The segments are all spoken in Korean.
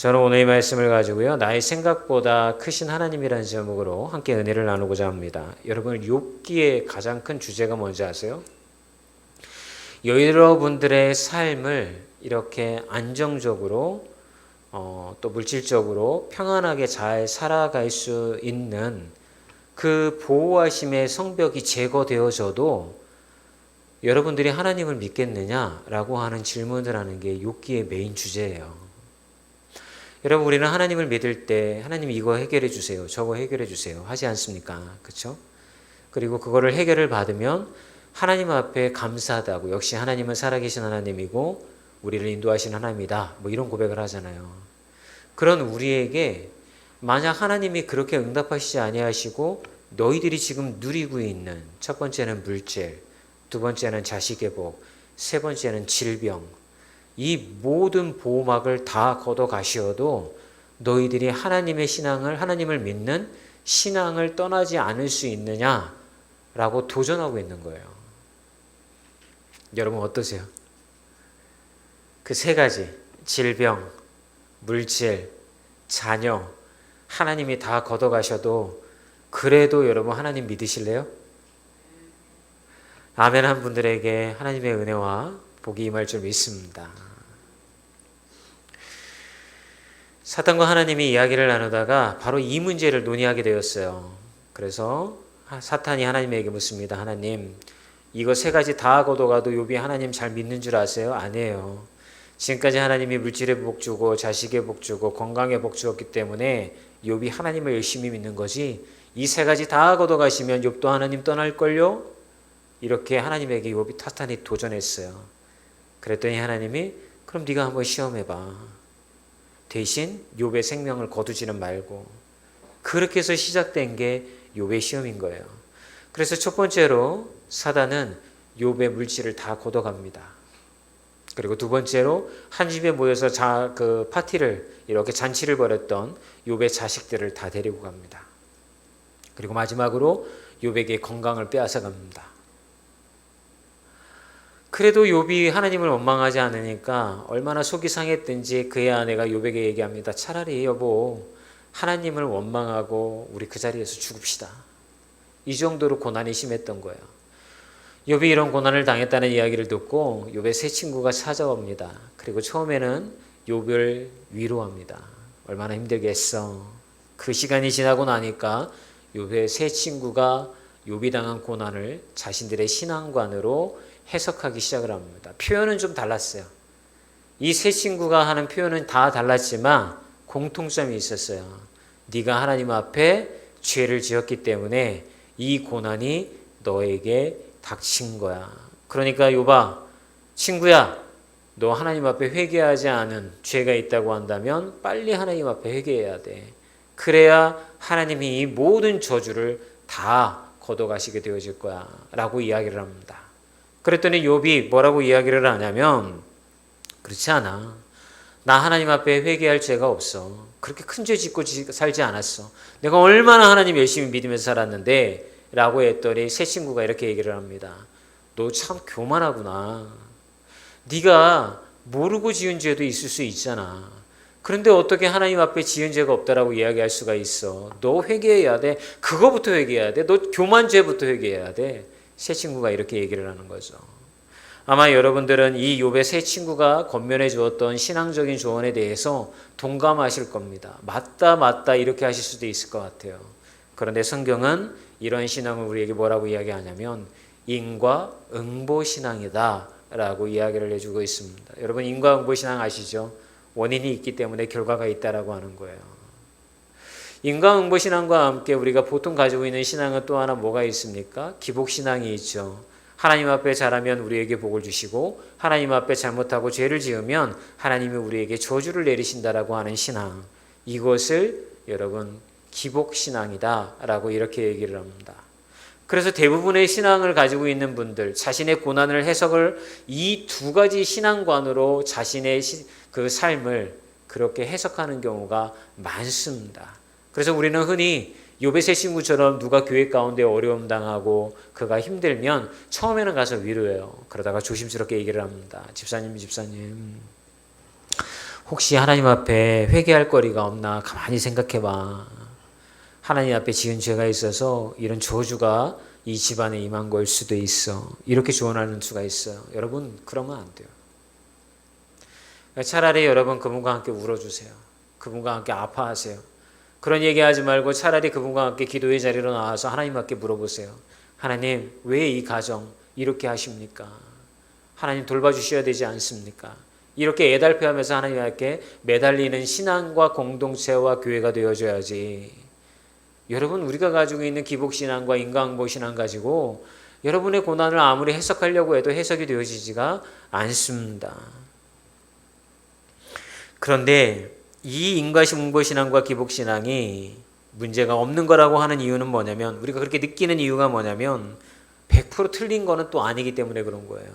저는 오늘 이 말씀을 가지고요, 나의 생각보다 크신 하나님이라는 제목으로 함께 은혜를 나누고자 합니다. 여러분, 욥기의 가장 큰 주제가 뭔지 아세요? 여러분들의 삶을 이렇게 안정적으로 또 물질적으로 평안하게 잘 살아갈 수 있는 그 보호하심의 성벽이 제거되어져도 여러분들이 하나님을 믿겠느냐라고 하는 질문을 하는 게 욥기의 메인 주제예요. 여러분, 우리는 하나님을 믿을 때 하나님 이거 해결해 주세요, 저거 해결해 주세요 하지 않습니까? 그렇죠? 그리고 그거를 해결을 받으면 하나님 앞에 감사하다고, 역시 하나님은 살아계신 하나님이고 우리를 인도하신 하나님이다, 뭐 이런 고백을 하잖아요. 그런 우리에게 만약 하나님이 그렇게 응답하시지 아니하시고 너희들이 지금 누리고 있는, 첫 번째는 물질, 두 번째는 자식의 복, 세 번째는 질병, 이 모든 보호막을 다 걷어 가시어도 너희들이 하나님의 신앙을, 하나님을 믿는 신앙을 떠나지 않을 수 있느냐라고 도전하고 있는 거예요. 여러분 어떠세요? 그 세 가지, 질병, 물질, 자녀, 하나님이 다 걷어 가셔도 그래도 여러분 하나님 믿으실래요? 아멘 한 분들에게 하나님의 은혜와 복이 임할 줄 믿습니다. 사탄과 하나님이 이야기를 나누다가 바로 이 문제를 논의하게 되었어요. 그래서 사탄이 하나님에게 묻습니다. 하나님, 이거 세 가지 다 걷어가도 욥이 하나님 잘 믿는 줄 아세요? 아니에요. 지금까지 하나님이 물질의 복 주고 자식의 복 주고 건강의 복 주었기 때문에 욥이 하나님을 열심히 믿는 거지, 이 세 가지 다 걷어가시면 욥도 하나님 떠날걸요? 이렇게 하나님에게 욥이 타탄이 도전했어요. 그랬더니 하나님이 그럼 네가 한번 시험해봐. 대신 욥의 생명을 거두지는 말고. 그렇게 해서 시작된 게 욥의 시험인 거예요. 그래서 첫 번째로 사단은 욥의 물질을 다 걷어갑니다. 그리고 두 번째로 한 집에 모여서 그 파티를, 이렇게 잔치를 벌였던 욥의 자식들을 다 데리고 갑니다. 그리고 마지막으로 욥에게 건강을 빼앗아 갑니다. 그래도 욥이 하나님을 원망하지 않으니까 얼마나 속이 상했든지 그의 아내가 욥에게 얘기합니다. 차라리 여보, 하나님을 원망하고 우리 그 자리에서 죽읍시다. 이 정도로 고난이 심했던 거예요. 욥이 이런 고난을 당했다는 이야기를 듣고 욥의 세 친구가 찾아옵니다. 그리고 처음에는 욥을 위로합니다. 얼마나 힘들겠어. 그 시간이 지나고 나니까 욥의 세 친구가 욥이 당한 고난을 자신들의 신앙관으로 해석하기 시작을 합니다. 표현은 좀 달랐어요. 이 세 친구가 하는 표현은 다 달랐지만 공통점이 있었어요. 네가 하나님 앞에 죄를 지었기 때문에 이 고난이 너에게 닥친 거야. 그러니까 욥아, 친구야, 너 하나님 앞에 회개하지 않은 죄가 있다고 한다면 빨리 하나님 앞에 회개해야 돼. 그래야 하나님이 이 모든 저주를 다 걷어가시게 되어질 거야 라고 이야기를 합니다. 그랬더니 욥이 뭐라고 이야기를 하냐면, 그렇지 않아. 나 하나님 앞에 회개할 죄가 없어. 그렇게 큰 죄 짓고 살지 않았어. 내가 얼마나 하나님 열심히 믿으면서 살았는데 라고 했더니 새 친구가 이렇게 얘기를 합니다. 너 참 교만하구나. 네가 모르고 지은 죄도 있을 수 있잖아. 그런데 어떻게 하나님 앞에 지은 죄가 없다라고 이야기할 수가 있어. 너 회개해야 돼. 그거부터 회개해야 돼. 너 교만죄부터 회개해야 돼. 세 친구가 이렇게 얘기를 하는 거죠. 아마 여러분들은 이 욥의 세 친구가 권면해 주었던 신앙적인 조언에 대해서 동감하실 겁니다. 맞다 이렇게 하실 수도 있을 것 같아요. 그런데 성경은 이런 신앙을 우리에게 뭐라고 이야기하냐면 인과응보신앙이다 라고 이야기를 해주고 있습니다. 여러분, 인과응보신앙 아시죠? 원인이 있기 때문에 결과가 있다라고 하는 거예요. 인과응보신앙과 함께 우리가 보통 가지고 있는 신앙은 또 하나 뭐가 있습니까? 기복신앙이 있죠. 하나님 앞에 잘하면 우리에게 복을 주시고 하나님 앞에 잘못하고 죄를 지으면 하나님이 우리에게 저주를 내리신다라고 하는 신앙, 이것을 여러분 기복신앙이다 라고 이렇게 얘기를 합니다. 그래서 대부분의 신앙을 가지고 있는 분들, 자신의 고난을 해석을 이 두 가지 신앙관으로 자신의 그 삶을 그렇게 해석하는 경우가 많습니다. 그래서 우리는 흔히 욥의 세 친구처럼 누가 교회 가운데 어려움 당하고 그가 힘들면 처음에는 가서 위로해요. 그러다가 조심스럽게 얘기를 합니다. 집사님 혹시 하나님 앞에 회개할 거리가 없나 가만히 생각해 봐. 하나님 앞에 지은 죄가 있어서 이런 저주가 이 집안에 임한 걸 수도 있어. 이렇게 조언하는 수가 있어요. 여러분, 그러면 안 돼요. 차라리 여러분 그분과 함께 울어주세요. 그분과 함께 아파하세요. 그런 얘기하지 말고 차라리 그분과 함께 기도의 자리로 나와서 하나님 앞에 물어보세요. 하나님, 왜 이 가정 이렇게 하십니까? 하나님 돌봐주셔야 되지 않습니까? 이렇게 애달패하면서 하나님 앞에 매달리는 신앙과 공동체와 교회가 되어줘야지. 여러분, 우리가 가지고 있는 기복신앙과 인과응보신앙 가지고 여러분의 고난을 아무리 해석하려고 해도 해석이 되어지지가 않습니다. 그런데 이 인과응보신앙과 기복신앙이 문제가 없는 거라고 하는 이유는 뭐냐면, 우리가 그렇게 느끼는 이유가 뭐냐면 100% 틀린 거는 또 아니기 때문에 그런 거예요.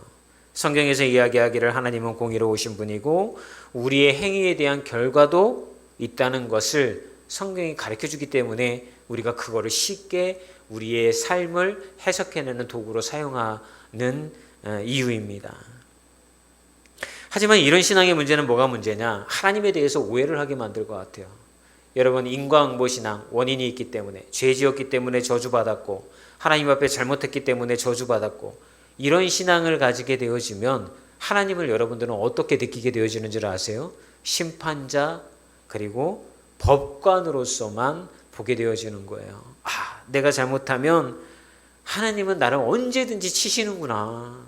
성경에서 이야기하기를 하나님은 공의로우신 분이고 우리의 행위에 대한 결과도 있다는 것을 성경이 가르쳐주기 때문에 우리가 그거를 쉽게 우리의 삶을 해석해내는 도구로 사용하는 이유입니다. 하지만 이런 신앙의 문제는 뭐가 문제냐? 하나님에 대해서 오해를 하게 만들 것 같아요. 여러분, 인과응보신앙 원인이 있기 때문에, 죄 지었기 때문에 저주받았고 하나님 앞에 잘못했기 때문에 저주받았고, 이런 신앙을 가지게 되어지면 하나님을 여러분들은 어떻게 느끼게 되어지는 줄 아세요? 심판자 그리고 법관으로서만 보게 되어지는 거예요. 아, 내가 잘못하면 하나님은 나를 언제든지 치시는구나.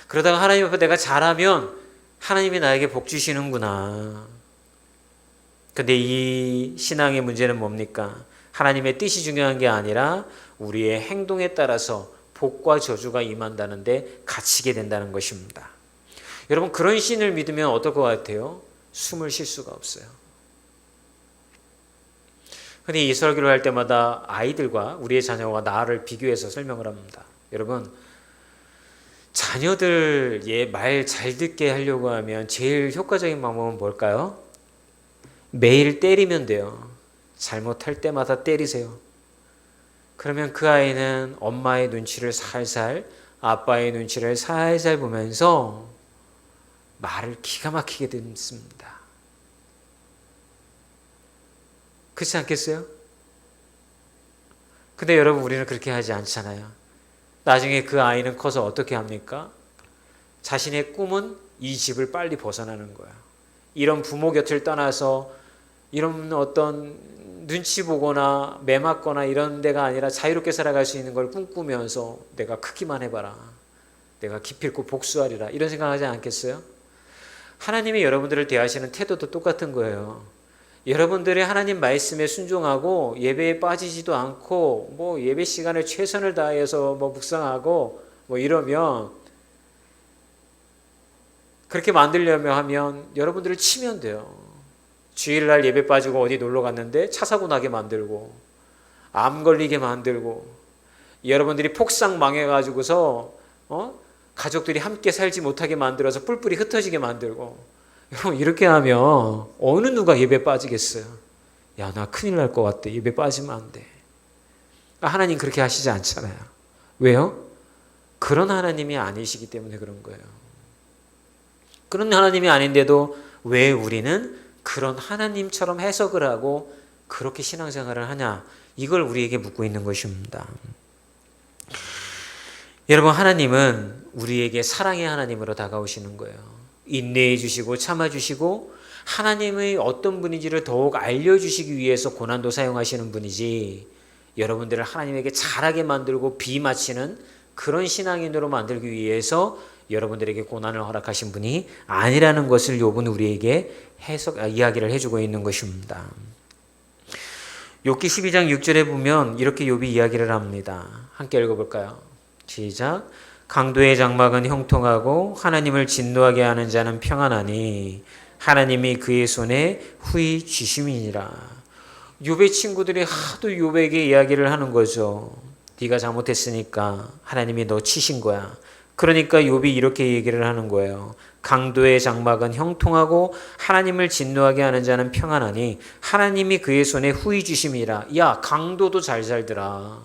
그러다가 하나님 앞에 내가 잘하면 하나님이 나에게 복 주시는구나. 근데 이 신앙의 문제는 뭡니까? 하나님의 뜻이 중요한 게 아니라 우리의 행동에 따라서 복과 저주가 임한다는데 갇히게 된다는 것입니다. 여러분, 그런 신을 믿으면 어떨 것 같아요? 숨을 쉴 수가 없어요. 근데 이 설교를 할 때마다 아이들과 우리의 자녀와 나를 비교해서 설명을 합니다. 여러분, 자녀들 말 잘 듣게 하려고 하면 제일 효과적인 방법은 뭘까요? 매일 때리면 돼요. 잘못할 때마다 때리세요. 그러면 그 아이는 엄마의 눈치를 살살, 아빠의 눈치를 살살 보면서 말을 기가 막히게 듣습니다. 그렇지 않겠어요? 근데 여러분, 우리는 그렇게 하지 않잖아요. 나중에 그 아이는 커서 어떻게 합니까? 자신의 꿈은 이 집을 빨리 벗어나는 거야. 이런 부모 곁을 떠나서 이런 어떤 눈치 보거나 매 맞거나 이런 데가 아니라 자유롭게 살아갈 수 있는 걸 꿈꾸면서 내가 크기만 해봐라, 내가 기필코 복수하리라, 이런 생각하지 않겠어요? 하나님이 여러분들을 대하시는 태도도 똑같은 거예요. 여러분들이 하나님 말씀에 순종하고 예배에 빠지지도 않고 뭐 예배 시간에 최선을 다해서 뭐 묵상하고 뭐 이러면, 그렇게 만들려면 하면 여러분들을 치면 돼요. 주일날 예배 빠지고 어디 놀러 갔는데 차 사고 나게 만들고, 암 걸리게 만들고, 여러분들이 폭삭 망해가지고서 가족들이 함께 살지 못하게 만들어서 뿔뿔이 흩어지게 만들고, 여러분, 이렇게 하면 어느 누가 예배 빠지겠어요? 야, 나 큰일 날 것 같아. 예배 빠지면 안 돼. 하나님 그렇게 하시지 않잖아요. 왜요? 그런 하나님이 아니시기 때문에 그런 거예요. 그런 하나님이 아닌데도 왜 우리는 그런 하나님처럼 해석을 하고 그렇게 신앙생활을 하냐? 이걸 우리에게 묻고 있는 것입니다. 여러분, 하나님은 우리에게 사랑의 하나님으로 다가오시는 거예요. 인내해 주시고 참아 주시고 하나님의 어떤 분인지를 더욱 알려주시기 위해서 고난도 사용하시는 분이지, 여러분들을 하나님에게 잘하게 만들고 비맞히는 그런 신앙인으로 만들기 위해서 여러분들에게 고난을 허락하신 분이 아니라는 것을 욥은 우리에게 이야기를 해주고 있는 것입니다. 욥기 12장 6절에 보면 이렇게 욥이 이야기를 합니다. 함께 읽어볼까요? 시작. 강도의 장막은 형통하고 하나님을 진노하게 하는 자는 평안하니 하나님이 그의 손에 후히 쥐심이니라. 욥의 친구들이 하도 욥에게 이야기를 하는 거죠. 네가 잘못했으니까 하나님이 너 치신 거야. 그러니까 욥이 이렇게 얘기를 하는 거예요. 강도의 장막은 형통하고 하나님을 진노하게 하는 자는 평안하니 하나님이 그의 손에 후히 주심이라. 야, 강도도 잘 살더라.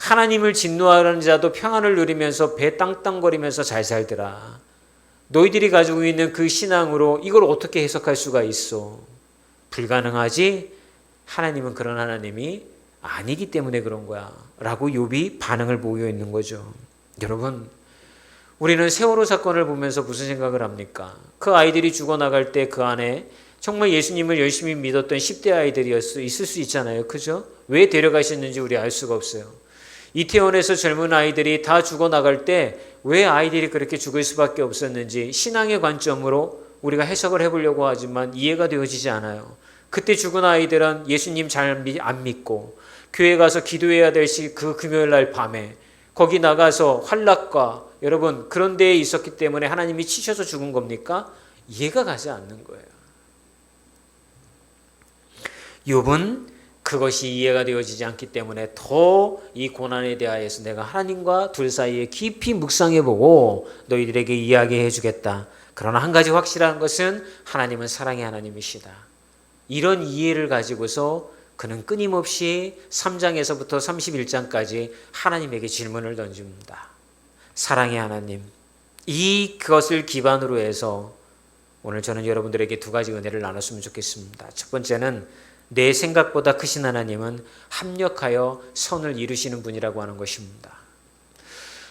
하나님을 진노하는 자도 평안을 누리면서 배 땅땅거리면서 잘 살더라. 너희들이 가지고 있는 그 신앙으로 이걸 어떻게 해석할 수가 있어? 불가능하지? 하나님은 그런 하나님이 아니기 때문에 그런 거야 라고 욥이 반응을 보여 있는 거죠. 여러분, 우리는 세월호 사건을 보면서 무슨 생각을 합니까? 그 아이들이 죽어나갈 때 그 안에 정말 예수님을 열심히 믿었던 10대 있을 수 있잖아요. 그죠? 왜 데려가셨는지 우리 알 수가 없어요. 이태원에서 젊은 아이들이 다 죽어나갈 때 왜 아이들이 그렇게 죽을 수밖에 없었는지 신앙의 관점으로 우리가 해석을 해보려고 하지만 이해가 되어지지 않아요. 그때 죽은 아이들은 예수님 잘 안 믿고 교회 가서 기도해야 될 그 금요일 날 밤에 거기 나가서 환락과 여러분 그런 데에 있었기 때문에 하나님이 치셔서 죽은 겁니까? 이해가 가지 않는 거예요. 욥은 그것이 이해가 되어지지 않기 때문에 더 이 고난에 대하여서 내가 하나님과 둘 사이에 깊이 묵상해보고 너희들에게 이야기해 주겠다. 그러나 한 가지 확실한 것은 하나님은 사랑의 하나님이시다. 이런 이해를 가지고서 그는 끊임없이 3장에서부터 31장까지 하나님에게 질문을 던집니다. 사랑의 하나님, 그것을 기반으로 해서 오늘 저는 여러분들에게 두 가지 은혜를 나눴으면 좋겠습니다. 첫 번째는 내 생각보다 크신 하나님은 합력하여 선을 이루시는 분이라고 하는 것입니다.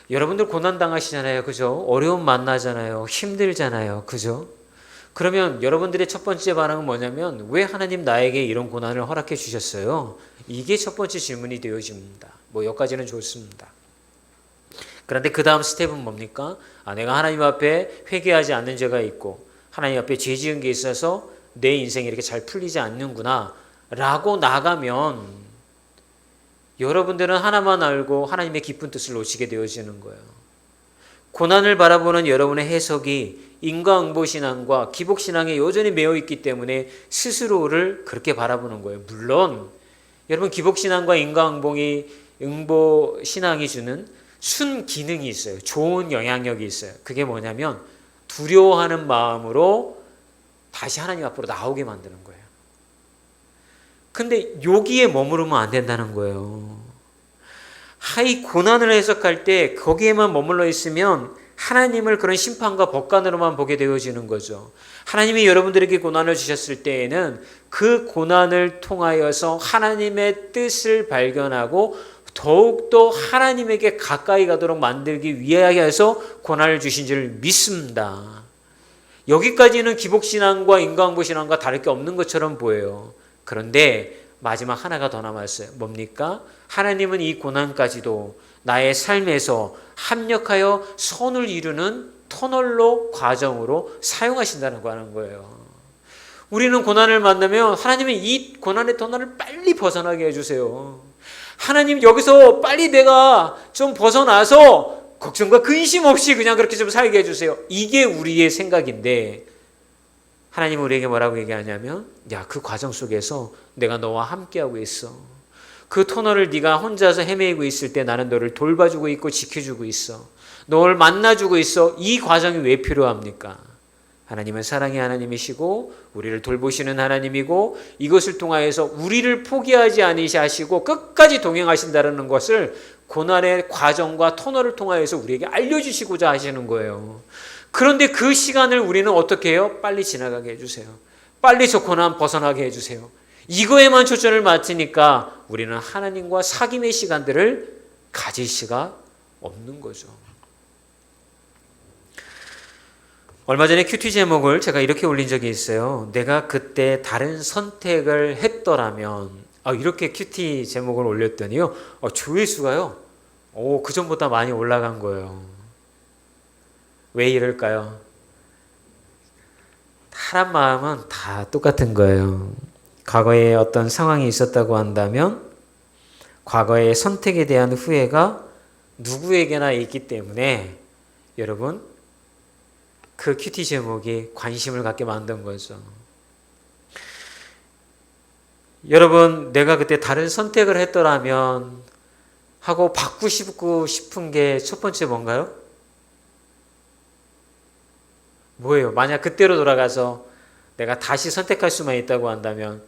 여러분들 고난 당하시잖아요. 그죠? 어려움 만나잖아요. 힘들잖아요. 그죠? 그러면 여러분들의 첫 번째 반응은 뭐냐면 왜 하나님 나에게 이런 고난을 허락해 주셨어요? 이게 첫 번째 질문이 되어집니다. 여기까지는 좋습니다. 그런데 그 다음 스텝은 뭡니까? 내가 하나님 앞에 회개하지 않는 죄가 있고 하나님 앞에 죄 지은 게 있어서 내 인생이 이렇게 잘 풀리지 않는구나 라고 나가면 여러분들은 하나만 알고 하나님의 깊은 뜻을 놓치게 되어지는 거예요. 고난을 바라보는 여러분의 해석이 인과응보신앙과 기복신앙에 여전히 매여 있기 때문에 스스로를 그렇게 바라보는 거예요. 물론 여러분 기복신앙과 인과응보신앙이 주는 순기능이 있어요. 좋은 영향력이 있어요. 그게 뭐냐면 두려워하는 마음으로 다시 하나님 앞으로 나오게 만드는 거예요. 근데 여기에 머무르면 안 된다는 거예요. 이 고난을 해석할 때 거기에만 머물러 있으면 하나님을 그런 심판과 법관으로만 보게 되어지는 거죠. 하나님이 여러분들에게 고난을 주셨을 때에는 그 고난을 통하여서 하나님의 뜻을 발견하고 더욱더 하나님에게 가까이 가도록 만들기 위하여서 고난을 주신 줄 믿습니다. 여기까지는 기복신앙과 인과응보신앙과 다를 게 없는 것처럼 보여요. 그런데 마지막 하나가 더 남았어요. 뭡니까? 하나님은 이 고난까지도 나의 삶에서 합력하여 선을 이루는 터널로 과정으로 사용하신다는 거 하는 거예요. 우리는 고난을 만나면 하나님은 이 고난의 터널을 빨리 벗어나게 해주세요. 하나님 여기서 빨리 내가 좀 벗어나서 걱정과 근심 없이 그냥 그렇게 좀 살게 해주세요. 이게 우리의 생각인데 하나님은 우리에게 뭐라고 얘기하냐면 그 과정 속에서 내가 너와 함께하고 있어. 그 터널을 네가 혼자서 헤매고 있을 때 나는 너를 돌봐주고 있고 지켜주고 있어. 너를 만나주고 있어. 이 과정이 왜 필요합니까? 하나님은 사랑의 하나님이시고 우리를 돌보시는 하나님이고 이것을 통하여서 우리를 포기하지 아니하시고 끝까지 동행하신다는 것을 고난의 과정과 터널을 통하여서 우리에게 알려주시고자 하시는 거예요. 그런데 그 시간을 우리는 어떻게 해요? 빨리 지나가게 해주세요. 빨리 저 고난 벗어나게 해주세요. 이거에만 초점을 맞추니까 우리는 하나님과 사귐의 시간들을 가질 수가 없는 거죠. 얼마 전에 큐티 제목을 제가 이렇게 올린 적이 있어요. 내가 그때 다른 선택을 했더라면 이렇게 큐티 제목을 올렸더니요. 조회수가요. 그 전보다 많이 올라간 거예요. 왜 이럴까요? 사람 마음은 다 똑같은 거예요. 과거에 어떤 상황이 있었다고 한다면 과거의 선택에 대한 후회가 누구에게나 있기 때문에 여러분 그 큐티 제목이 관심을 갖게 만든 거죠. 여러분 내가 그때 다른 선택을 했더라면 하고 바꾸고 싶은 게 첫 번째 뭔가요? 뭐예요? 만약 그때로 돌아가서 내가 다시 선택할 수만 있다고 한다면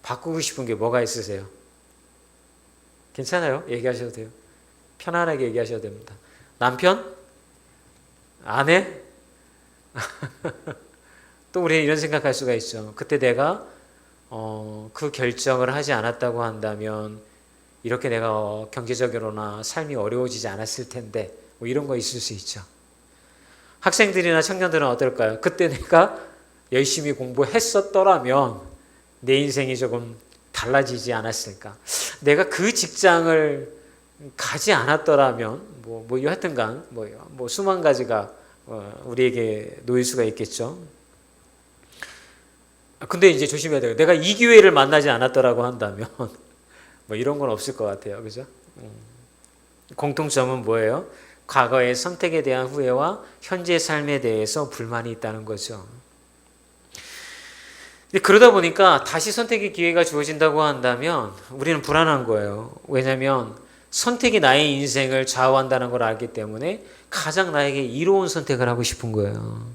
바꾸고 싶은 게 뭐가 있으세요? 괜찮아요? 얘기하셔도 돼요. 편안하게 얘기하셔도 됩니다. 남편? 아내? 또 우리는 이런 생각할 수가 있죠. 그때 내가 그 결정을 하지 않았다고 한다면 이렇게 내가 경제적으로나 삶이 어려워지지 않았을 텐데, 뭐 이런 거 있을 수 있죠. 학생들이나 청년들은 어떨까요? 그때 내가 열심히 공부했었더라면 내 인생이 조금 달라지지 않았을까? 내가 그 직장을 가지 않았더라면 뭐 하여튼간 뭐 수만 가지가 우리에게 놓일 수가 있겠죠. 근데 이제 조심해야 돼요. 내가 이 기회를 만나지 않았더라고 한다면 뭐 이런 건 없을 것 같아요. 그죠? 공통점은 뭐예요? 과거의 선택에 대한 후회와 현재 삶에 대해서 불만이 있다는 거죠. 근데 그러다 보니까 다시 선택의 기회가 주어진다고 한다면 우리는 불안한 거예요. 왜냐하면 선택이 나의 인생을 좌우한다는 걸 알기 때문에 가장 나에게 이로운 선택을 하고 싶은 거예요.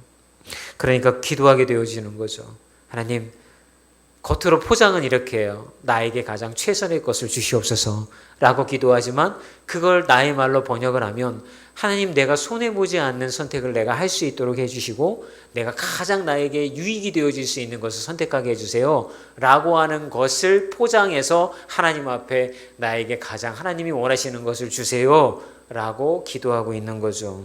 그러니까 기도하게 되어지는 거죠. 하나님, 겉으로 포장은 이렇게 해요. 나에게 가장 최선의 것을 주시옵소서 라고 기도하지만 그걸 나의 말로 번역을 하면 하나님, 내가 손해보지 않는 선택을 내가 할 수 있도록 해주시고 내가 가장 나에게 유익이 되어질 수 있는 것을 선택하게 해주세요 라고 하는 것을 포장해서 하나님 앞에 나에게 가장 하나님이 원하시는 것을 주세요 라고 기도하고 있는 거죠.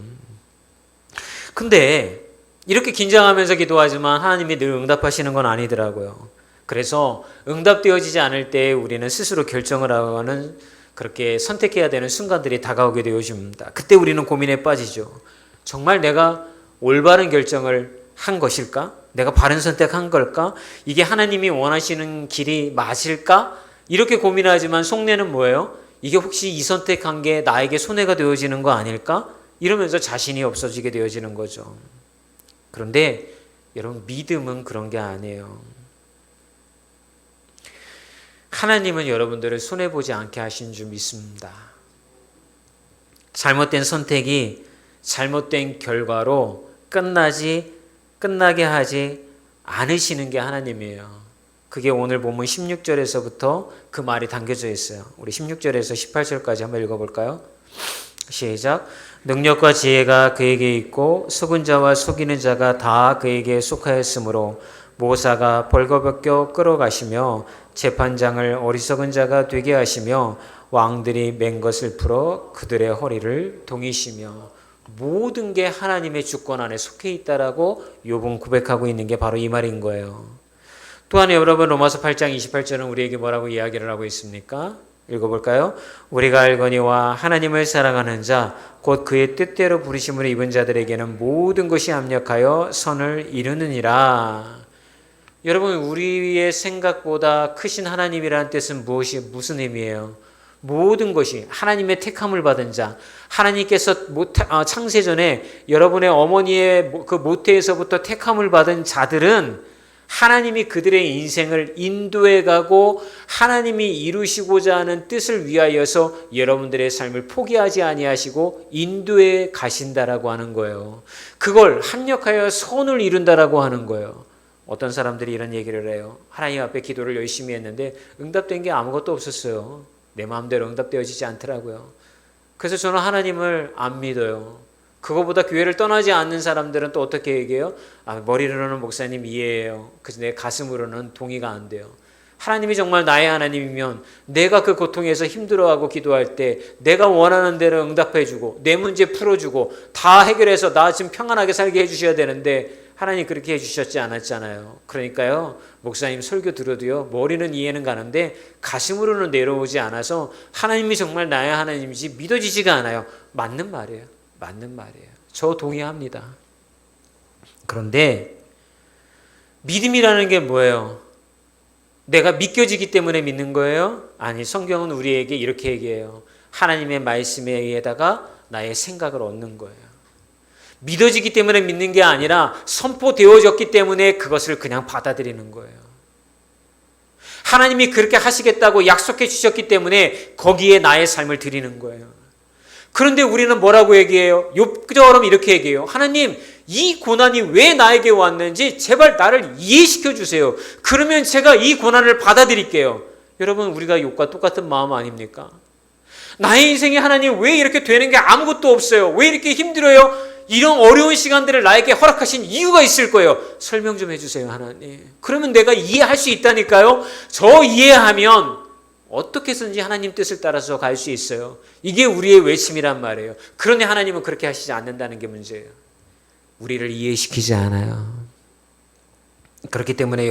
근데 이렇게 긴장하면서 기도하지만 하나님이 늘 응답하시는 건 아니더라고요. 그래서 응답되어지지 않을 때 우리는 스스로 결정을 하는, 그렇게 선택해야 되는 순간들이 다가오게 되어집니다. 그때 우리는 고민에 빠지죠. 정말 내가 올바른 결정을 한 것일까? 내가 바른 선택한 걸까? 이게 하나님이 원하시는 길이 맞을까? 이렇게 고민하지만 속내는 뭐예요? 이게 혹시 이 선택한 게 나에게 손해가 되어지는 거 아닐까? 이러면서 자신이 없어지게 되어지는 거죠. 그런데 여러분, 믿음은 그런 게 아니에요. 하나님은 여러분들을 손해보지 않게 하신 줄 믿습니다. 잘못된 선택이 잘못된 결과로 끝나게 하지 않으시는 게 하나님이에요. 그게 오늘 본문 16절에서부터 그 말이 담겨져 있어요. 우리 16절에서 18절까지 한번 읽어볼까요? 시작. 능력과 지혜가 그에게 있고 속은 자와 속이는 자가 다 그에게 속하였으므로 모사가 벌거벗겨 끌어가시며 재판장을 어리석은 자가 되게 하시며 왕들이 맨 것을 풀어 그들의 허리를 동이시며, 모든 게 하나님의 주권 안에 속해 있다라고 욥은 고백하고 있는 게 바로 이 말인 거예요. 또한 여러분, 로마서 8장 28절은 우리에게 뭐라고 이야기를 하고 있습니까? 읽어볼까요? 우리가 알거니와 하나님을 사랑하는 자 곧 그의 뜻대로 부르심을 입은 자들에게는 모든 것이 합력하여 선을 이루느니라. 여러분, 우리의 생각보다 크신 하나님이라는 뜻은 무슨 의미예요? 모든 것이 하나님의 택함을 받은 자, 하나님께서 창세전에 여러분의 어머니의 그 모태에서부터 택함을 받은 자들은 하나님이 그들의 인생을 인도해 가고 하나님이 이루시고자 하는 뜻을 위하여서 여러분들의 삶을 포기하지 아니하시고 인도해 가신다라고 하는 거예요. 그걸 합력하여 선을 이룬다라고 하는 거예요. 어떤 사람들이 이런 얘기를 해요. 하나님 앞에 기도를 열심히 했는데 응답된 게 아무것도 없었어요. 내 마음대로 응답되어지지 않더라고요. 그래서 저는 하나님을 안 믿어요. 그거보다 교회를 떠나지 않는 사람들은 또 어떻게 얘기해요? 머리로는 목사님 이해해요. 그래서 내 가슴으로는 동의가 안 돼요. 하나님이 정말 나의 하나님이면 내가 그 고통에서 힘들어하고 기도할 때 내가 원하는 대로 응답해주고 내 문제 풀어주고 다 해결해서 나 지금 평안하게 살게 해주셔야 되는데 하나님 그렇게 해주셨지 않았잖아요. 그러니까요, 목사님 설교 들어도요, 머리는 이해는 가는데 가슴으로는 내려오지 않아서 하나님이 정말 나의 하나님인지 믿어지지가 않아요. 맞는 말이에요. 맞는 말이에요. 저 동의합니다. 그런데 믿음이라는 게 뭐예요? 내가 믿겨지기 때문에 믿는 거예요? 아니, 성경은 우리에게 이렇게 얘기해요. 하나님의 말씀에 의해다가 나의 생각을 얻는 거예요. 믿어지기 때문에 믿는 게 아니라 선포되어졌기 때문에 그것을 그냥 받아들이는 거예요. 하나님이 그렇게 하시겠다고 약속해 주셨기 때문에 거기에 나의 삶을 드리는 거예요. 그런데 우리는 뭐라고 얘기해요? 욥처럼 이렇게 얘기해요. 하나님, 이 고난이 왜 나에게 왔는지 제발 나를 이해시켜 주세요. 그러면 제가 이 고난을 받아들일게요. 여러분, 우리가 욥과 똑같은 마음 아닙니까? 나의 인생에 하나님 왜 이렇게 되는 게 아무것도 없어요? 왜 이렇게 힘들어요? 이런 어려운 시간들을 나에게 허락하신 이유가 있을 거예요. 설명 좀 해주세요, 하나님. 그러면 내가 이해할 수 있다니까요. 저 이해하면 어떻게 해서든지 하나님 뜻을 따라서 갈 수 있어요. 이게 우리의 외침이란 말이에요. 그런데 하나님은 그렇게 하시지 않는다는 게 문제예요. 우리를 이해시키지 않아요. 그렇기 때문에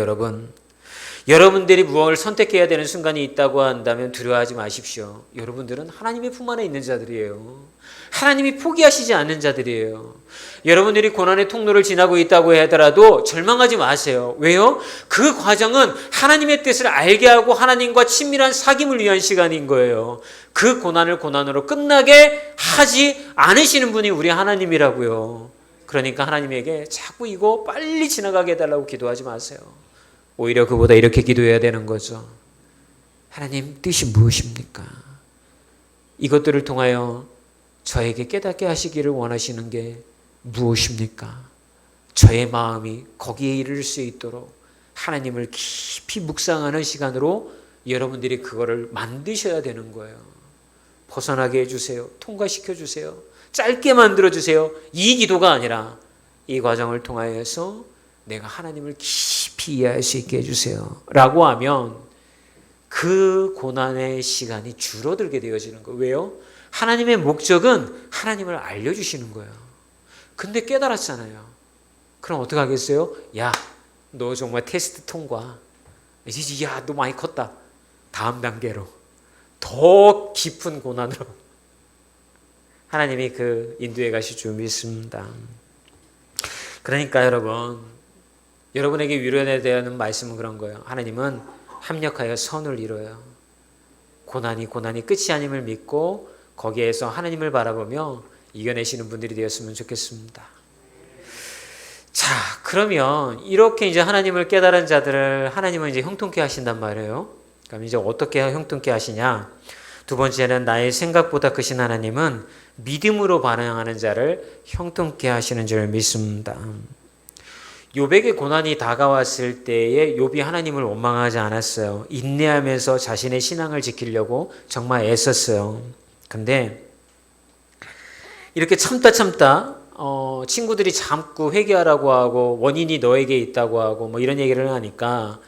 여러분들이 무엇을 선택해야 되는 순간이 있다고 한다면 두려워하지 마십시오. 여러분들은 하나님의 품 안에 있는 자들이에요. 하나님이 포기하시지 않는 자들이에요. 여러분들이 고난의 통로를 지나고 있다고 하더라도 절망하지 마세요. 왜요? 그 과정은 하나님의 뜻을 알게 하고 하나님과 친밀한 사귐을 위한 시간인 거예요. 그 고난을 고난으로 끝나게 하지 않으시는 분이 우리 하나님이라고요. 그러니까 하나님에게 자꾸 이거 빨리 지나가게 해달라고 기도하지 마세요. 오히려 그보다 이렇게 기도해야 되는 거죠. 하나님 뜻이 무엇입니까? 이것들을 통하여 저에게 깨닫게 하시기를 원하시는 게 무엇입니까? 저의 마음이 거기에 이를 수 있도록 하나님을 깊이 묵상하는 시간으로 여러분들이 그거를 만드셔야 되는 거예요. 벗어나게 해주세요. 통과시켜 주세요. 짧게 만들어 주세요. 이 기도가 아니라 이 과정을 통하여서 내가 하나님을 깊이 이해할 수 있게 해주세요 라고 하면 그 고난의 시간이 줄어들게 되어지는 거예요. 왜요? 하나님의 목적은 하나님을 알려주시는 거예요. 근데 깨달았잖아요. 그럼 어떻게 하겠어요? 야, 너 정말 테스트 통과. 야, 너 많이 컸다. 다음 단계로 더 깊은 고난으로 하나님이 그 인도해 가실 줄 믿습니다. 그러니까 여러분에게 위로해야 되는 말씀은 그런 거예요. 하나님은 합력하여 선을 이뤄요. 고난이 끝이 아님을 믿고 거기에서 하나님을 바라보며 이겨내시는 분들이 되었으면 좋겠습니다. 자, 그러면 이렇게 이제 하나님을 깨달은 자들을 하나님은 이제 형통케 하신단 말이에요. 그럼 이제 어떻게 형통케 하시냐? 두 번째는 나의 생각보다 크신 하나님은 믿음으로 반응하는 자를 형통케 하시는 줄 믿습니다. 욥에게 고난이 다가왔을 때에 욥이 하나님을 원망하지 않았어요. 인내하면서 자신의 신앙을 지키려고 정말 애썼어요. 근데 이렇게 참다 친구들이 자꾸 회개하라고 하고 원인이 너에게 있다고 하고 뭐 이런 얘기를 하니까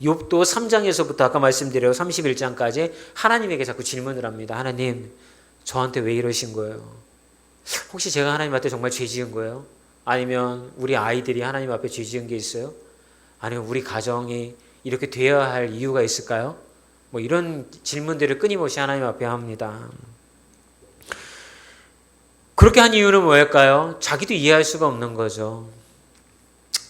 욥도 3장에서부터 아까 말씀드려 31장까지 하나님에게 자꾸 질문을 합니다. 하나님, 저한테 왜 이러신 거예요? 혹시 제가 하나님한테 정말 죄 지은 거예요? 아니면 우리 아이들이 하나님 앞에 죄 지은 게 있어요? 아니면 우리 가정이 이렇게 되어야 할 이유가 있을까요? 뭐 이런 질문들을 끊임없이 하나님 앞에 합니다. 그렇게 한 이유는 뭐일까요? 자기도 이해할 수가 없는 거죠.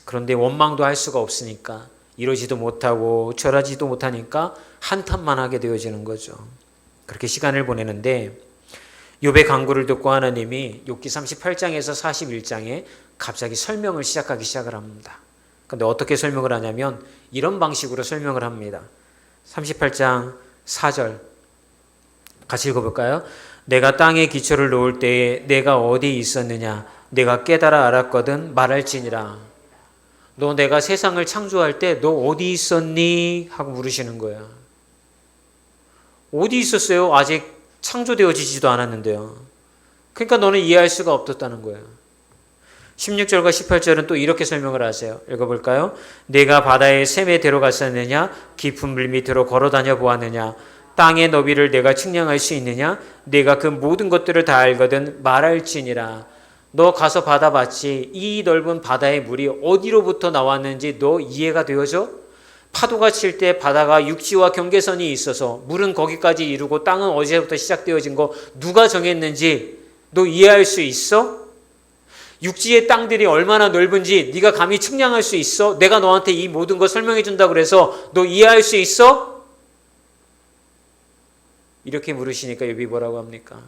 그런데 원망도 할 수가 없으니까 이러지도 못하고 저러지도 못하니까 한탄만 하게 되어지는 거죠. 그렇게 시간을 보내는데 욥의 간구를 듣고 하나님이 욥기 38장에서 41장에 갑자기 설명을 시작을 합니다. 그런데 어떻게 설명을 하냐면 이런 방식으로 설명을 합니다. 38장 4절 같이 읽어볼까요? 내가 땅에 기초를 놓을 때에 내가 어디 있었느냐? 내가 깨달아 알았거든 말할지니라. 너 내가 세상을 창조할 때 너 어디 있었니? 하고 물으시는 거예요. 어디 있었어요? 아직 창조되어지지도 않았는데요. 그러니까 너는 이해할 수가 없었다는 거예요. 16절과 18절은 또 이렇게 설명을 하세요. 읽어볼까요? 내가 바다의 샘에 들어갔었느냐? 깊은 물 밑으로 걸어다녀 보았느냐? 땅의 너비를 내가 측량할 수 있느냐? 내가 그 모든 것들을 다 알거든 말할지니라. 너 가서 바다 봤지? 이 넓은 바다의 물이 어디로부터 나왔는지 너 이해가 되어져? 파도가 칠 때 바다가 육지와 경계선이 있어서 물은 거기까지 이루고 땅은 어디서부터 시작되어진 거 누가 정했는지 너 이해할 수 있어? 육지의 땅들이 얼마나 넓은지 네가 감히 측량할 수 있어? 내가 너한테 이 모든 거 설명해 준다고 그래서 너 이해할 수 있어? 이렇게 물으시니까 욥이 뭐라고 합니까?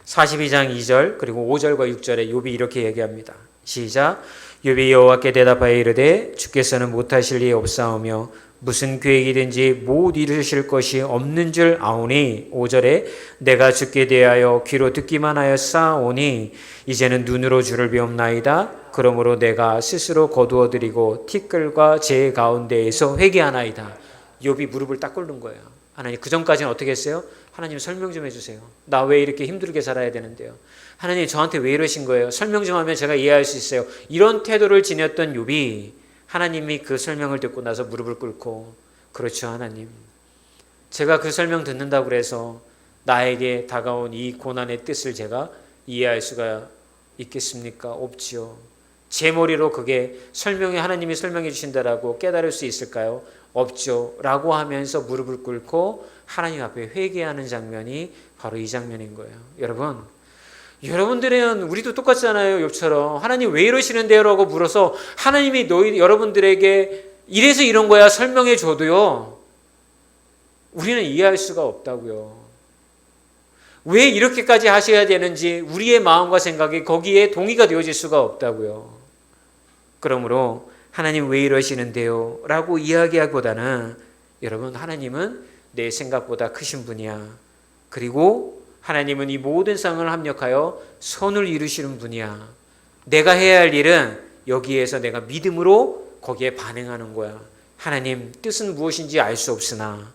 42장 2절 그리고 5절과 6절에 욥이 이렇게 얘기합니다. 시작. 욥이 여호와께 대답하여 이르되 주께서는 못하실 리 없사오며 무슨 계획이든지 못 이루실 것이 없는 줄 아오니 5절에 내가 주께 대하여 귀로 듣기만 하였사오니 이제는 눈으로 주를 배움나이다. 그러므로 내가 스스로 거두어드리고 티끌과 제 가운데에서 회개하나이다. 욥이 무릎을 딱 꿇는 거예요. 하나님, 그 전까지는 어떻게 했어요? 하나님 설명 좀 해주세요. 나 왜 이렇게 힘들게 살아야 되는데요? 하나님 저한테 왜 이러신 거예요? 설명 좀 하면 제가 이해할 수 있어요. 이런 태도를 지녔던 욥이 하나님이 그 설명을 듣고 나서 무릎을 꿇고, 그렇죠 하나님, 제가 그 설명 듣는다고 그래서 나에게 다가온 이 고난의 뜻을 제가 이해할 수가 있겠습니까? 없지요. 제 머리로 그게 하나님이 설명해 주신다라고 깨달을 수 있을까요? 없죠. 라고 하면서 무릎을 꿇고 하나님 앞에 회개하는 장면이 바로 이 장면인 거예요. 여러분들은 우리도 똑같잖아요. 욥처럼 하나님 왜 이러시는데요? 라고 물어서 하나님이 여러분들에게 이래서 이런 거야 설명해 줘도요, 우리는 이해할 수가 없다고요. 왜 이렇게까지 하셔야 되는지 우리의 마음과 생각이 거기에 동의가 되어질 수가 없다고요. 그러므로 하나님 왜 이러시는데요? 라고 이야기하기보다는, 여러분 하나님은 내 생각보다 크신 분이야. 그리고 하나님은 이 모든 상황을 합력하여 선을 이루시는 분이야. 내가 해야 할 일은 여기에서 내가 믿음으로 거기에 반응하는 거야. 하나님 뜻은 무엇인지 알 수 없으나,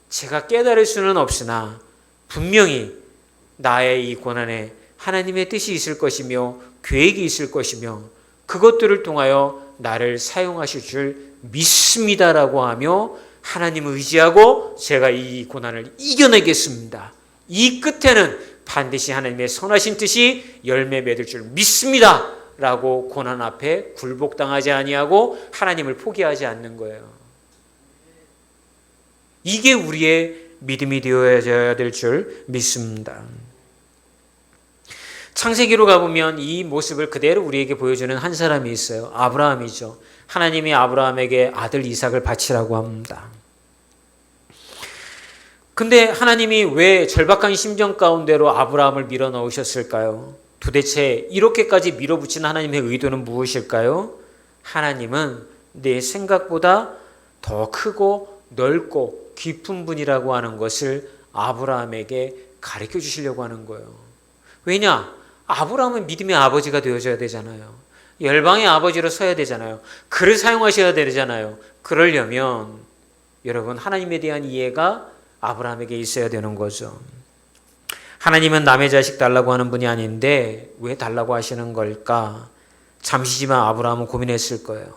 제가 깨달을 수는 없으나 분명히 나의 이 고난에 하나님의 뜻이 있을 것이며 계획이 있을 것이며 그것들을 통하여 나를 사용하실 줄 믿습니다라고 하며 하나님을 의지하고 제가 이 고난을 이겨내겠습니다. 이 끝에는 반드시 하나님의 선하신 뜻이 열매 맺을 줄 믿습니다 라고 고난 앞에 굴복당하지 아니하고 하나님을 포기하지 않는 거예요. 이게 우리의 믿음이 되어야 될 줄 믿습니다. 창세기로 가보면 이 모습을 그대로 우리에게 보여주는 한 사람이 있어요. 아브라함이죠. 하나님이 아브라함에게 아들 이삭을 바치라고 합니다. 근데 하나님이 왜 절박한 심정 가운데로 아브라함을 밀어넣으셨을까요? 도대체 이렇게까지 밀어붙인 하나님의 의도는 무엇일까요? 하나님은 내 생각보다 더 크고 넓고 깊은 분이라고 하는 것을 아브라함에게 가르쳐 주시려고 하는 거예요. 왜냐? 아브라함은 믿음의 아버지가 되어줘야 되잖아요. 열방의 아버지로 서야 되잖아요. 그를 사용하셔야 되잖아요. 그러려면 여러분 하나님에 대한 이해가 아브라함에게 있어야 되는 거죠. 하나님은 남의 자식 달라고 하는 분이 아닌데 왜 달라고 하시는 걸까? 잠시지만 아브라함은 고민했을 거예요.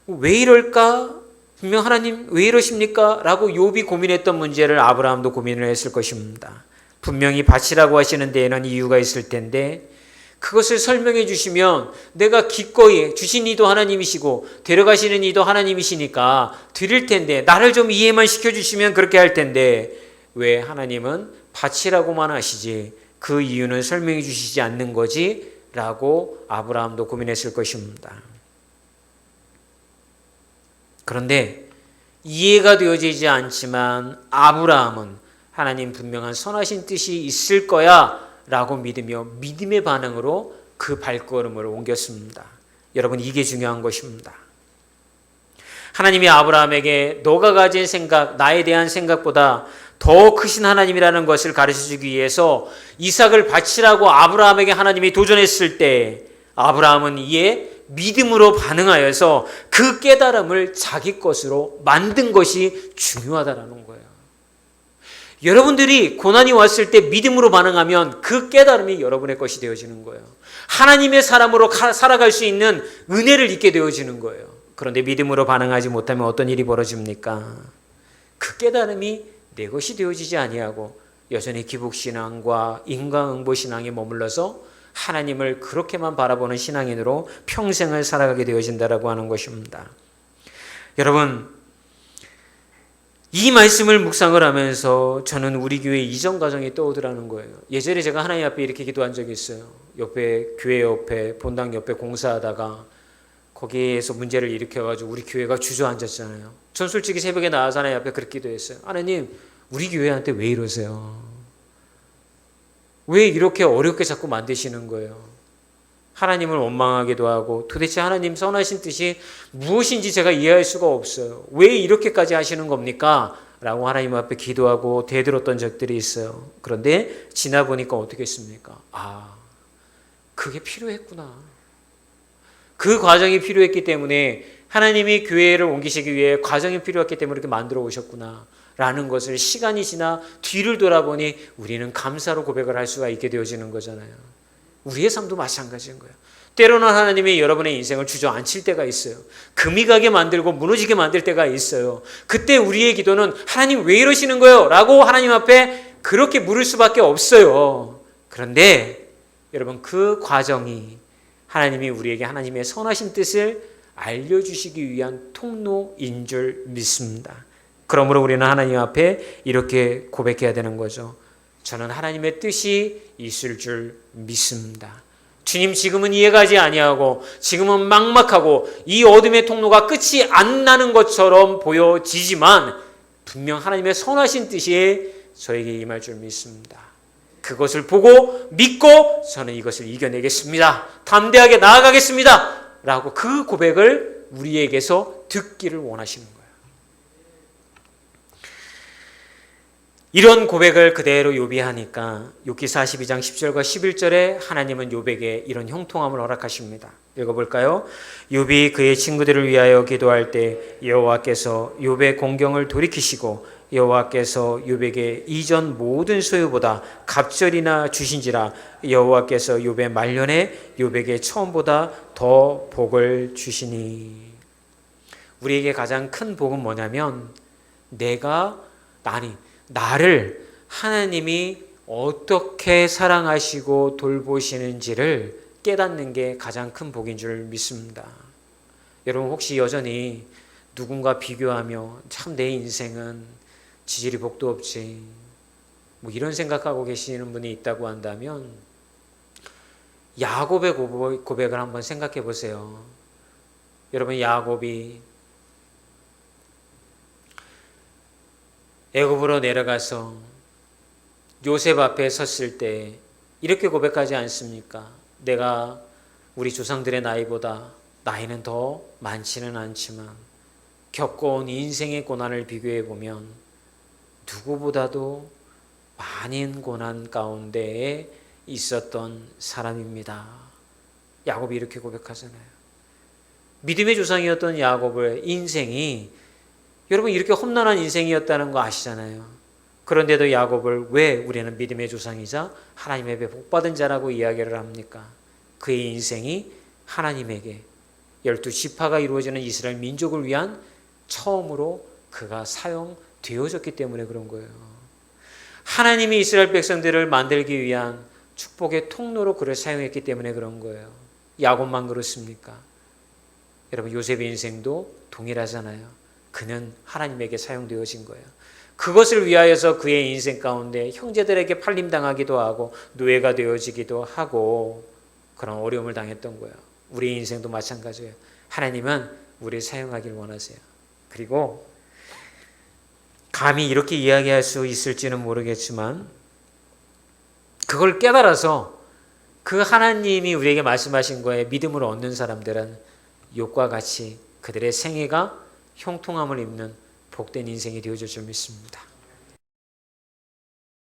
왜 이럴까? 분명 하나님 왜 이러십니까? 라고 욥이 고민했던 문제를 아브라함도 고민을 했을 것입니다. 분명히 바치라고 하시는 데에는 이유가 있을 텐데 그것을 설명해 주시면 내가 기꺼이, 주신 이도 하나님이시고 데려가시는 이도 하나님이시니까 드릴 텐데, 나를 좀 이해만 시켜주시면 그렇게 할 텐데 왜 하나님은 바치라고만 하시지 그 이유는 설명해 주시지 않는 거지? 라고 아브라함도 고민했을 것입니다. 그런데 이해가 되어지지 않지만 아브라함은 하나님 분명한 선하신 뜻이 있을 거야 라고 믿으며 믿음의 반응으로 그 발걸음을 옮겼습니다. 여러분 이게 중요한 것입니다. 하나님이 아브라함에게 너가 가진 생각, 나에 대한 생각보다 더 크신 하나님이라는 것을 가르쳐주기 위해서 이삭을 바치라고 아브라함에게 하나님이 도전했을 때 아브라함은 이에 믿음으로 반응하여서 그 깨달음을 자기 것으로 만든 것이 중요하다라는 거예요. 여러분들이 고난이 왔을 때 믿음으로 반응하면 그 깨달음이 여러분의 것이 되어지는 거예요. 하나님의 사람으로 살아갈 수 있는 은혜를 잊게 되어지는 거예요. 그런데 믿음으로 반응하지 못하면 어떤 일이 벌어집니까? 그 깨달음이 내 것이 되어지지 아니하고 여전히 기복신앙과 인과응보신앙에 머물러서 하나님을 그렇게만 바라보는 신앙인으로 평생을 살아가게 되어진다라고 하는 것입니다. 여러분, 이 말씀을 묵상을 하면서 저는 우리 교회 이전 과정이 떠오르라는 거예요. 예전에 제가 하나님 앞에 이렇게 기도한 적이 있어요. 교회 옆에 본당 옆에 공사하다가 거기에서 문제를 일으켜가지고 우리 교회가 주저앉았잖아요. 전 솔직히 새벽에 나와서 하나님 앞에 그렇게 기도했어요. 하나님, 우리 교회한테 왜 이러세요? 왜 이렇게 어렵게 자꾸 만드시는 거예요? 하나님을 원망하기도 하고 도대체 하나님 선하신 뜻이 무엇인지 제가 이해할 수가 없어요. 왜 이렇게까지 하시는 겁니까? 라고 하나님 앞에 기도하고 대들었던 적들이 있어요. 그런데 지나보니까 어떻게 했습니까? 그게 필요했구나. 그 과정이 필요했기 때문에 하나님이 교회를 옮기시기 위해 과정이 필요했기 때문에 이렇게 만들어 오셨구나 라는 것을 시간이 지나 뒤를 돌아보니 우리는 감사로 고백을 할 수가 있게 되어지는 거잖아요. 우리의 삶도 마찬가지인 거예요. 때로는 하나님이 여러분의 인생을 주저앉힐 때가 있어요. 금이 가게 만들고 무너지게 만들 때가 있어요. 그때 우리의 기도는 하나님 왜 이러시는 거예요? 라고 하나님 앞에 그렇게 물을 수밖에 없어요. 그런데 여러분 그 과정이 하나님이 우리에게 하나님의 선하신 뜻을 알려주시기 위한 통로인 줄 믿습니다. 그러므로 우리는 하나님 앞에 이렇게 고백해야 되는 거죠. 저는 하나님의 뜻이 있을 줄 믿습니다. 주님, 지금은 이해가지 아니하고 지금은 막막하고 이 어둠의 통로가 끝이 안 나는 것처럼 보여지지만 분명 하나님의 선하신 뜻이 저에게 임할 줄 믿습니다. 그것을 보고 믿고 저는 이것을 이겨내겠습니다. 담대하게 나아가겠습니다. 라고 그 고백을 우리에게서 듣기를 원하시는 거예요. 이런 고백을 그대로 욥이 하니까 욥기 42장 10절과 11절에 하나님은 욥에게 이런 형통함을 허락하십니다. 읽어볼까요? 욥이 그의 친구들을 위하여 기도할 때 여호와께서 욥의 공경을 돌이키시고 여호와께서 욥에게 이전 모든 소유보다 갑절이나 주신지라 여호와께서 욥의 말년에 욥에게 처음보다 더 복을 주시니. 우리에게 가장 큰 복은 뭐냐면 나를 하나님이 어떻게 사랑하시고 돌보시는지를 깨닫는 게 가장 큰 복인 줄 믿습니다. 여러분 혹시 여전히 누군가 비교하며 참 내 인생은 지질이 복도 없지 뭐 이런 생각하고 계시는 분이 있다고 한다면 야곱의 고백을 한번 생각해 보세요. 여러분 야곱이 애굽으로 내려가서 요셉 앞에 섰을 때 이렇게 고백하지 않습니까? 내가 우리 조상들의 나이보다 나이는 더 많지는 않지만 겪어온 인생의 고난을 비교해 보면 누구보다도 많은 고난 가운데에 있었던 사람입니다. 야곱이 이렇게 고백하잖아요. 믿음의 조상이었던 야곱의 인생이 여러분 이렇게 험난한 인생이었다는 거 아시잖아요. 그런데도 야곱을 왜 우리는 믿음의 조상이자 하나님의 복받은 자라고 이야기를 합니까? 그의 인생이 하나님에게 12지파가 이루어지는 이스라엘 민족을 위한 처음으로 그가 사용되어졌기 때문에 그런 거예요. 하나님이 이스라엘 백성들을 만들기 위한 축복의 통로로 그를 사용했기 때문에 그런 거예요. 야곱만 그렇습니까? 여러분 요셉의 인생도 동일하잖아요. 그는 하나님에게 사용되어진 거예요. 그것을 위하여서 그의 인생 가운데 형제들에게 팔림당하기도 하고 노예가 되어지기도 하고 그런 어려움을 당했던 거예요. 우리의 인생도 마찬가지예요. 하나님은 우리를 사용하길 원하세요. 그리고 감히 이렇게 이야기할 수 있을지는 모르겠지만 그걸 깨달아서 그 하나님이 우리에게 말씀하신 거에 믿음을 얻는 사람들은 욥과 같이 그들의 생애가 형통함을 입는 복된 인생이 되어질 줄 믿습니다.